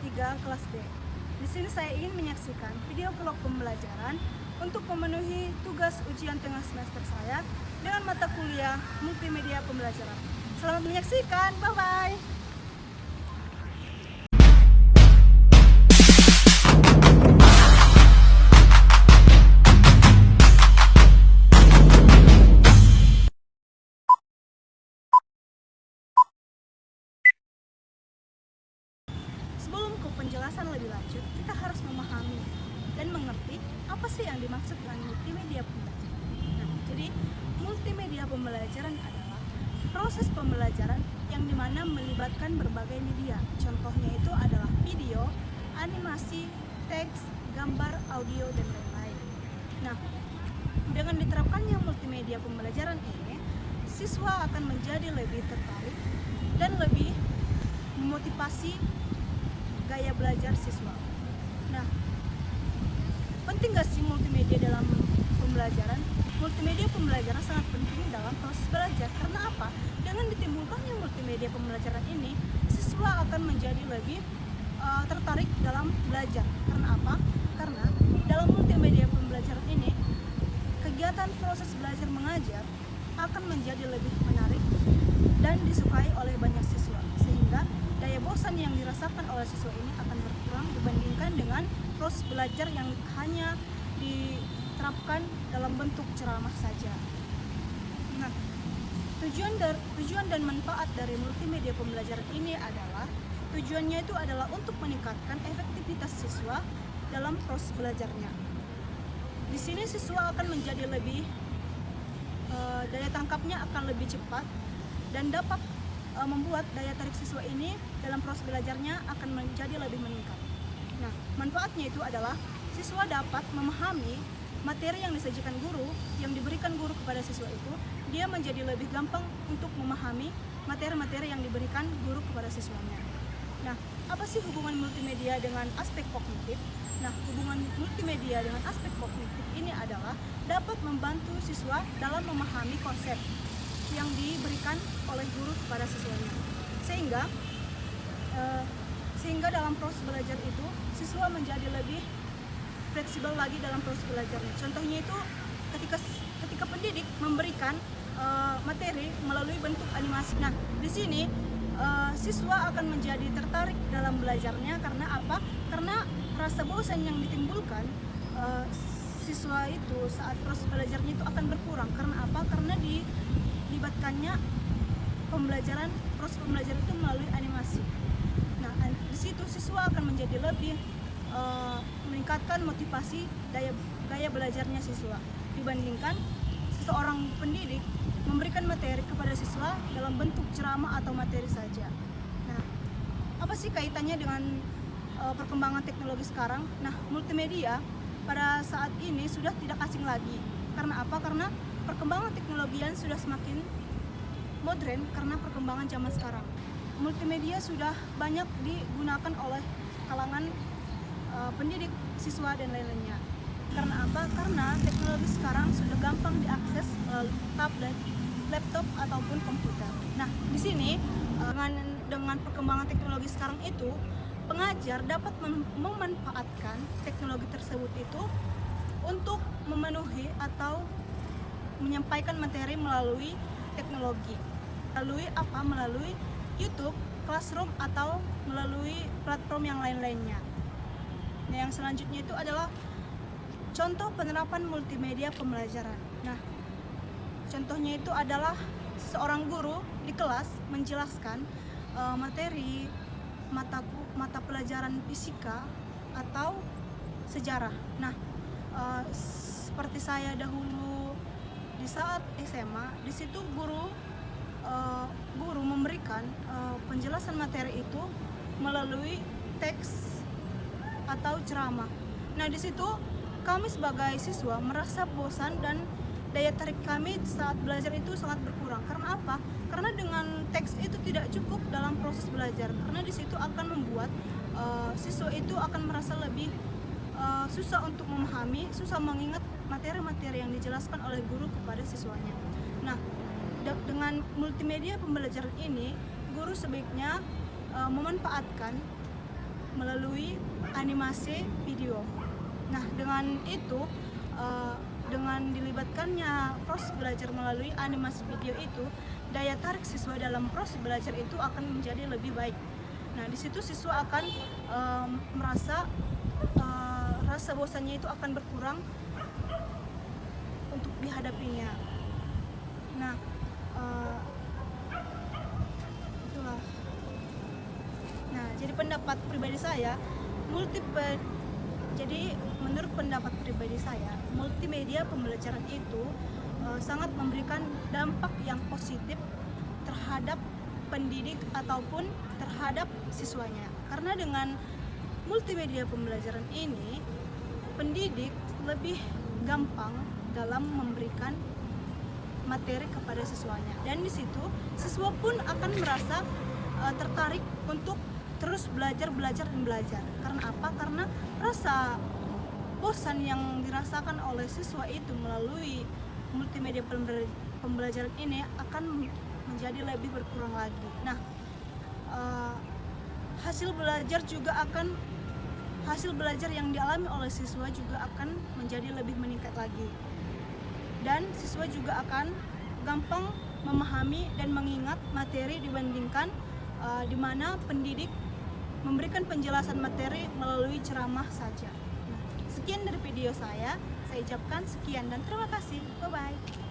3 kelas B. Di sini saya ingin menyaksikan video vlog pembelajaran untuk memenuhi tugas ujian tengah semester saya dengan mata kuliah multimedia pembelajaran. Selamat menyaksikan, bye-bye! Sebelum ke penjelasan lebih lanjut, kita harus memahami dan mengerti apa sih yang dimaksud dengan multimedia pembelajaran. Nah, jadi multimedia pembelajaran adalah proses pembelajaran yang dimana melibatkan berbagai media. Contohnya itu adalah video, animasi, teks, gambar, audio, dan lain-lain. Nah, dengan diterapkannya multimedia pembelajaran ini, siswa akan menjadi lebih tertarik dan lebih memotivasi gaya belajar siswa. Nah, penting gak sih multimedia dalam pembelajaran? Multimedia pembelajaran sangat penting dalam proses belajar. Karena apa? Dengan ditimbulkannya multimedia pembelajaran ini, siswa akan menjadi lebih tertarik dalam belajar. Karena apa? Karena dalam multimedia pembelajaran ini, kegiatan proses belajar mengajar akan menjadi lebih menarik dan disukai oleh banyak siswa, sehingga daya bosan yang dirasakan oleh siswa ini akan berkurang dibandingkan dengan proses belajar yang hanya diterapkan dalam bentuk ceramah saja. Nah, tujuan dan manfaat dari multimedia pembelajaran ini adalah tujuannya itu adalah untuk meningkatkan efektivitas siswa dalam proses belajarnya. Di sini siswa akan menjadi lebih daya tangkapnya akan lebih cepat dan dapat membuat daya tarik siswa ini dalam proses belajarnya akan menjadi lebih meningkat. Nah, manfaatnya itu adalah siswa dapat memahami materi yang disajikan guru, yang diberikan guru kepada siswa itu, dia menjadi lebih gampang untuk memahami materi-materi yang diberikan guru kepada siswanya. Nah, apa sih hubungan multimedia dengan aspek kognitif? Nah, hubungan multimedia dengan aspek kognitif ini adalah dapat membantu siswa dalam memahami konsep yang diberikan oleh guru kepada siswanya, sehingga dalam proses belajar itu siswa menjadi lebih fleksibel lagi dalam proses belajarnya. Contohnya itu ketika pendidik memberikan materi melalui bentuk animasi. Nah, di sini siswa akan menjadi tertarik dalam belajarnya. Karena apa? Karena rasa bosan yang ditimbulkan siswa itu saat proses belajarnya itu akan berkurang. Karena apa? Karena dilibatkannya proses pembelajaran itu melalui animasi. Nah, di situ siswa akan menjadi lebih meningkatkan motivasi gaya belajarnya siswa dibandingkan seseorang pendidik memberikan materi kepada siswa dalam bentuk ceramah atau materi saja. Nah, apa sih kaitannya dengan perkembangan teknologi sekarang? Nah, multimedia pada saat ini sudah tidak asing lagi. Karena apa? Karena perkembangan teknologi yang sudah semakin modern karena perkembangan zaman sekarang. Multimedia sudah banyak digunakan oleh kalangan pendidik, siswa, dan lain-lainnya. Karena apa? Karena teknologi sekarang sudah gampang diakses melalui laptop ataupun komputer. Nah, di sini dengan perkembangan teknologi sekarang itu, pengajar dapat memanfaatkan teknologi tersebut itu untuk memenuhi atau menyampaikan materi melalui teknologi. Melalui apa? Melalui YouTube, Classroom, atau melalui platform yang lain-lainnya. Nah, yang selanjutnya itu adalah contoh penerapan multimedia pembelajaran. Nah, contohnya itu adalah seorang guru di kelas menjelaskan materi mata pelajaran fisika atau sejarah. Nah, seperti saya dahulu di saat SMA, di situ guru memberikan penjelasan materi itu melalui teks atau ceramah. Nah, di situ kami sebagai siswa merasa bosan dan daya tarik kami saat belajar itu sangat berkurang. Karena apa? Karena dengan teks itu tidak cukup dalam proses belajar. Karena di situ akan membuat siswa itu akan merasa lebih susah untuk memahami, susah mengingat materi-materi yang dijelaskan oleh guru kepada siswanya. Nah, dengan multimedia pembelajaran ini, guru sebaiknya memanfaatkan melalui animasi video. Nah, dengan itu dengan dilibatkannya proses belajar melalui animasi video itu, daya tarik siswa dalam proses belajar itu akan menjadi lebih baik. Nah, di situ siswa akan merasa rasa bosannya itu akan berkurang untuk dihadapinya. Nah, itulah. Nah, jadi pendapat pribadi saya, jadi menurut pendapat pribadi saya, multimedia pembelajaran itu sangat memberikan dampak yang positif terhadap pendidik ataupun terhadap siswanya. Karena dengan multimedia pembelajaran ini, pendidik lebih gampang dalam memberikan materi kepada siswanya, dan di situ siswa pun akan merasa tertarik untuk terus belajar. Karena apa? Karena rasa bosan yang dirasakan oleh siswa itu melalui multimedia pembelajaran ini akan menjadi lebih berkurang lagi. Nah, hasil belajar yang dialami oleh siswa juga akan menjadi lebih meningkat lagi, dan siswa juga akan gampang memahami dan mengingat materi dibandingkan di mana pendidik memberikan penjelasan materi melalui ceramah saja. Nah, sekian dari video saya ucapkan sekian dan terima kasih. Bye bye.